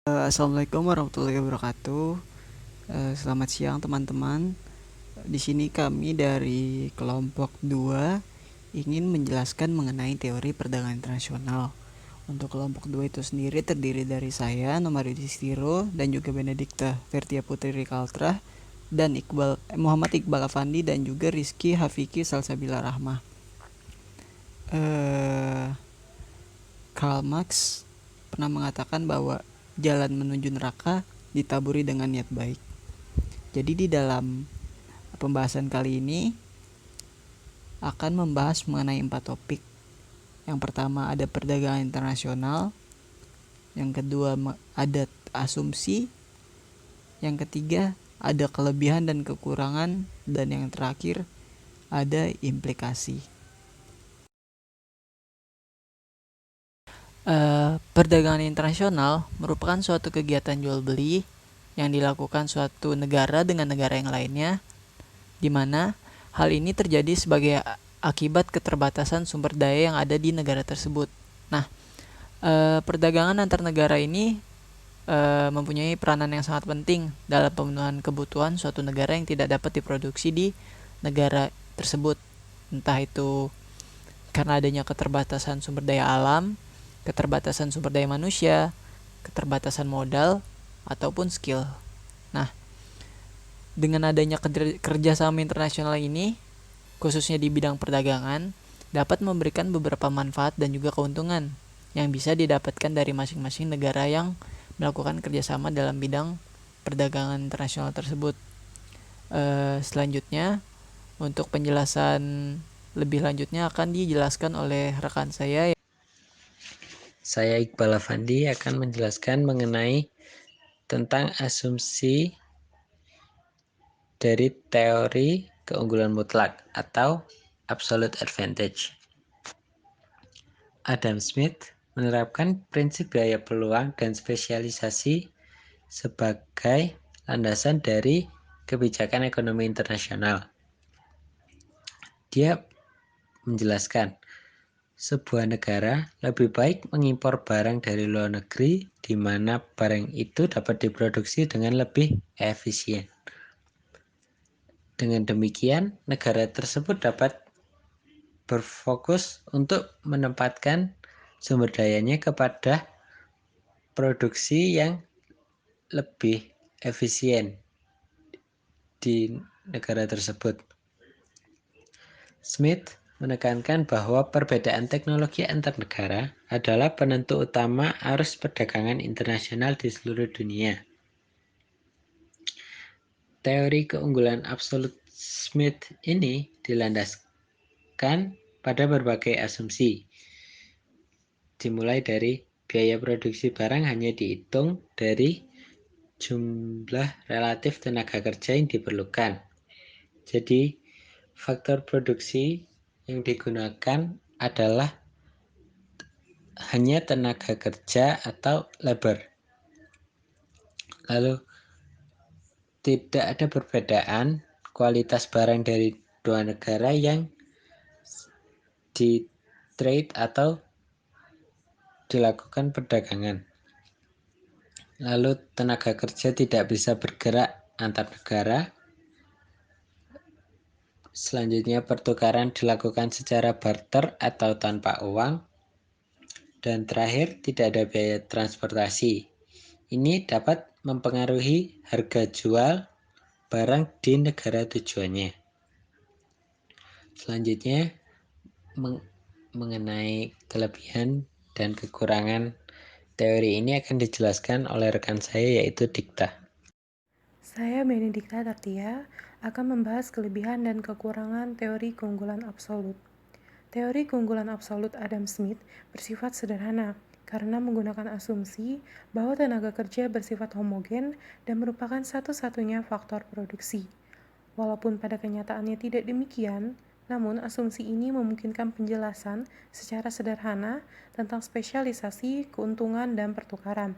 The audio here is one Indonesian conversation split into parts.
Assalamualaikum warahmatullahi wabarakatuh. Selamat siang teman-teman. Di sini kami dari kelompok 2 ingin menjelaskan mengenai teori perdagangan internasional. Untuk kelompok 2 itu sendiri terdiri dari saya, Nomor Yudhistiro, dan juga Benedikta Vertia Putri Rikaltra, dan Muhammad Iqbal Afandi, dan juga Rizky Hafiki Salsabila Rahmah. Karl Marx pernah mengatakan bahwa jalan menuju neraka ditaburi dengan niat baik. Jadi di dalam pembahasan kali ini akan membahas mengenai 4 topik. Yang pertama ada perdagangan internasional, yang kedua ada asumsi, yang ketiga ada kelebihan dan kekurangan, dan yang terakhir ada implikasi. Perdagangan internasional merupakan suatu kegiatan jual beli yang dilakukan suatu negara dengan negara yang lainnya, di mana hal ini terjadi sebagai akibat keterbatasan sumber daya yang ada di negara tersebut. Nah, perdagangan antar negara ini mempunyai peranan yang sangat penting dalam pemenuhan kebutuhan suatu negara yang tidak dapat diproduksi di negara tersebut. Entah itu karena adanya keterbatasan sumber daya alam, keterbatasan sumber daya manusia, keterbatasan modal, ataupun skill. Nah, dengan adanya kerjasama internasional ini, khususnya di bidang perdagangan, dapat memberikan beberapa manfaat dan juga keuntungan yang bisa didapatkan dari masing-masing negara yang melakukan kerjasama dalam bidang perdagangan internasional tersebut. Selanjutnya, untuk penjelasan lebih lanjutnya akan dijelaskan oleh rekan saya. Saya Iqbal Afandi akan menjelaskan mengenai tentang asumsi dari teori keunggulan mutlak atau absolute advantage. Adam Smith menerapkan prinsip gaya peluang dan spesialisasi sebagai landasan dari kebijakan ekonomi internasional. Dia menjelaskan, sebuah negara lebih baik mengimpor barang dari luar negeri di mana barang itu dapat diproduksi dengan lebih efisien. Dengan demikian, negara tersebut dapat berfokus untuk menempatkan sumber dayanya kepada produksi yang lebih efisien di negara tersebut. Smith menekankan bahwa perbedaan teknologi antar negara adalah penentu utama arus perdagangan internasional di seluruh dunia. Teori keunggulan absolut Smith ini dilandaskan pada berbagai asumsi, dimulai dari biaya produksi barang hanya dihitung dari jumlah relatif tenaga kerja yang diperlukan. Jadi, faktor produksi yang digunakan adalah hanya tenaga kerja atau labor. Lalu, tidak ada perbedaan kualitas barang dari dua negara yang di trade atau dilakukan perdagangan. Lalu tenaga kerja tidak bisa bergerak antar negara. Selanjutnya pertukaran dilakukan secara barter atau tanpa uang. Dan terakhir tidak ada biaya transportasi. Ini dapat mempengaruhi harga jual barang di negara tujuannya. Selanjutnya mengenai kelebihan dan kekurangan teori ini akan dijelaskan oleh rekan saya yaitu Dikta. Saya Benedikta Tartia akan membahas kelebihan dan kekurangan teori keunggulan absolut. Teori keunggulan absolut Adam Smith bersifat sederhana karena menggunakan asumsi bahwa tenaga kerja bersifat homogen dan merupakan satu-satunya faktor produksi. Walaupun pada kenyataannya tidak demikian, namun asumsi ini memungkinkan penjelasan secara sederhana tentang spesialisasi, keuntungan, dan pertukaran.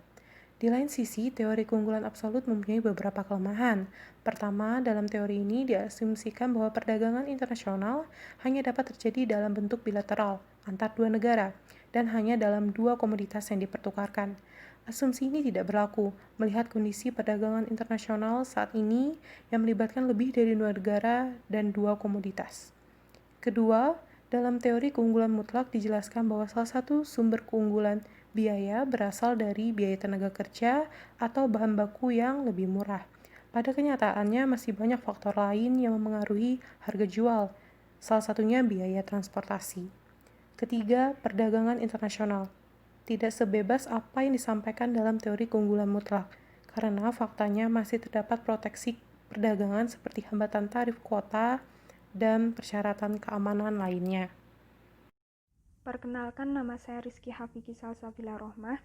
Di lain sisi, teori keunggulan absolut mempunyai beberapa kelemahan. Pertama, dalam teori ini diasumsikan bahwa perdagangan internasional hanya dapat terjadi dalam bentuk bilateral antar dua negara dan hanya dalam dua komoditas yang dipertukarkan. Asumsi ini tidak berlaku melihat kondisi perdagangan internasional saat ini yang melibatkan lebih dari 2 negara dan 2 komoditas. Kedua, dalam teori keunggulan mutlak dijelaskan bahwa salah satu sumber keunggulan biaya berasal dari biaya tenaga kerja atau bahan baku yang lebih murah. Pada kenyataannya masih banyak faktor lain yang memengaruhi harga jual, salah satunya biaya transportasi. Ketiga, perdagangan internasional. Tidak sebebas apa yang disampaikan dalam teori keunggulan mutlak, karena faktanya masih terdapat proteksi perdagangan seperti hambatan tarif kuota dan persyaratan keamanan lainnya. Perkenalkan, nama saya Rizky Hafiki Salsabila Rohmah,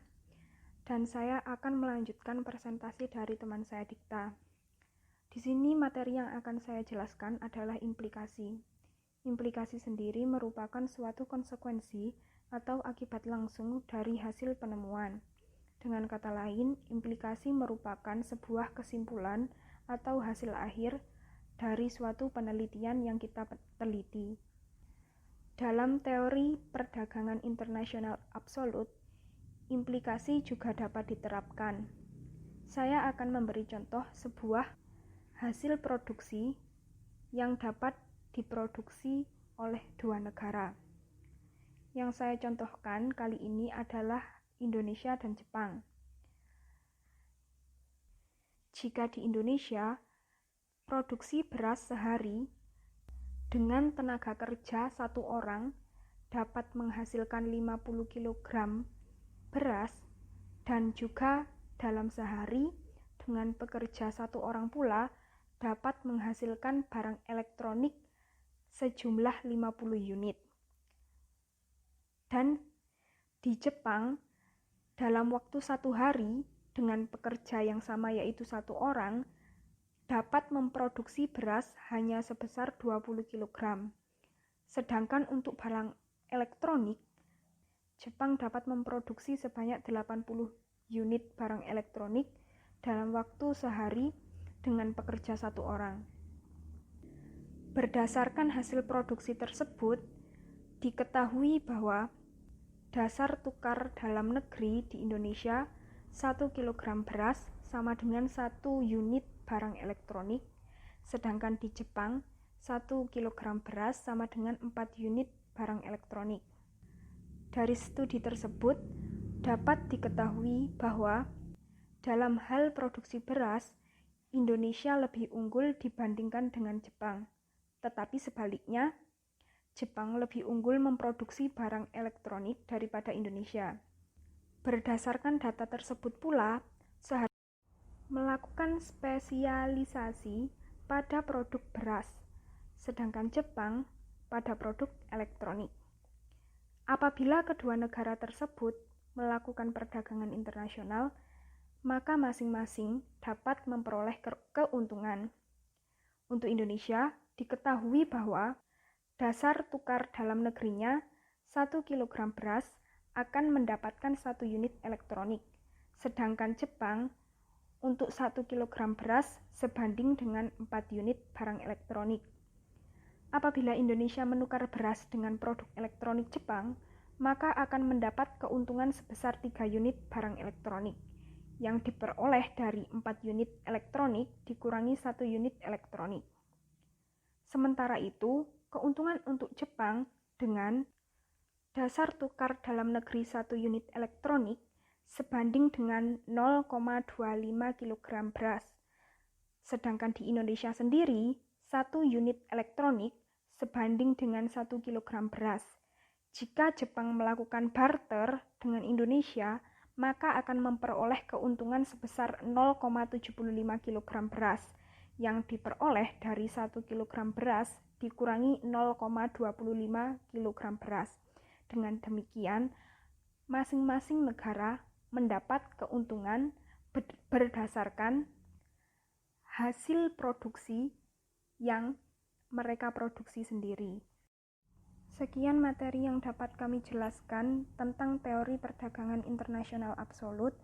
dan saya akan melanjutkan presentasi dari teman saya Dikta. Di sini materi yang akan saya jelaskan adalah implikasi. Implikasi sendiri merupakan suatu konsekuensi atau akibat langsung dari hasil penemuan. Dengan kata lain, implikasi merupakan sebuah kesimpulan atau hasil akhir dari suatu penelitian yang kita teliti. Dalam teori perdagangan internasional absolut, implikasi juga dapat diterapkan. Saya akan memberi contoh sebuah hasil produksi yang dapat diproduksi oleh 2 negara. Yang saya contohkan kali ini adalah Indonesia dan Jepang. Jika di Indonesia, produksi beras sehari dengan tenaga kerja 1 orang dapat menghasilkan 50 kg beras, dan juga dalam sehari dengan pekerja 1 orang pula dapat menghasilkan barang elektronik sejumlah 50 unit. Dan di Jepang, dalam waktu 1 hari dengan pekerja yang sama yaitu 1 orang, dapat memproduksi beras hanya sebesar 20 kg. Sedangkan untuk barang elektronik, Jepang dapat memproduksi sebanyak 80 unit barang elektronik dalam waktu sehari dengan pekerja 1 orang. Berdasarkan hasil produksi tersebut, diketahui bahwa dasar tukar dalam negeri di Indonesia 1 kg beras sama dengan 1 unit barang elektronik, sedangkan di Jepang 1 kg beras sama dengan 4 unit barang elektronik. Dari studi tersebut dapat diketahui bahwa dalam hal produksi beras, Indonesia lebih unggul dibandingkan dengan Jepang, tetapi sebaliknya, Jepang lebih unggul memproduksi barang elektronik daripada Indonesia. Berdasarkan data tersebut pula, seharusnya melakukan spesialisasi pada produk beras, sedangkan Jepang pada produk elektronik. Apabila kedua negara tersebut melakukan perdagangan internasional, maka masing-masing dapat memperoleh keuntungan. Untuk Indonesia, diketahui bahwa dasar tukar dalam negerinya 1 kg beras akan mendapatkan 1 unit elektronik, sedangkan Jepang untuk 1 kg beras sebanding dengan 4 unit barang elektronik. Apabila Indonesia menukar beras dengan produk elektronik Jepang, maka akan mendapat keuntungan sebesar 3 unit barang elektronik, yang diperoleh dari 4 unit elektronik dikurangi 1 unit elektronik. Sementara itu, keuntungan untuk Jepang dengan dasar tukar dalam negeri 1 unit elektronik sebanding dengan 0,25 kg beras. Sedangkan di Indonesia sendiri, 1 unit elektronik sebanding dengan 1 kg beras. Jika Jepang melakukan barter dengan Indonesia, maka akan memperoleh keuntungan sebesar 0,75 kg beras yang diperoleh dari 1 kg beras dikurangi 0,25 kg beras. Dengan demikian, masing-masing negara mendapat keuntungan berdasarkan hasil produksi yang mereka produksi sendiri. Sekian materi yang dapat kami jelaskan tentang teori perdagangan internasional absolut.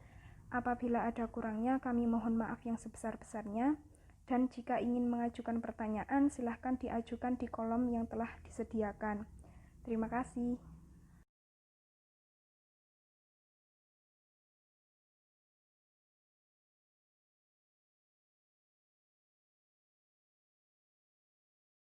Apabila ada kurangnya, kami mohon maaf yang sebesar-besarnya. Dan jika ingin mengajukan pertanyaan, silahkan diajukan di kolom yang telah disediakan. Terima kasih.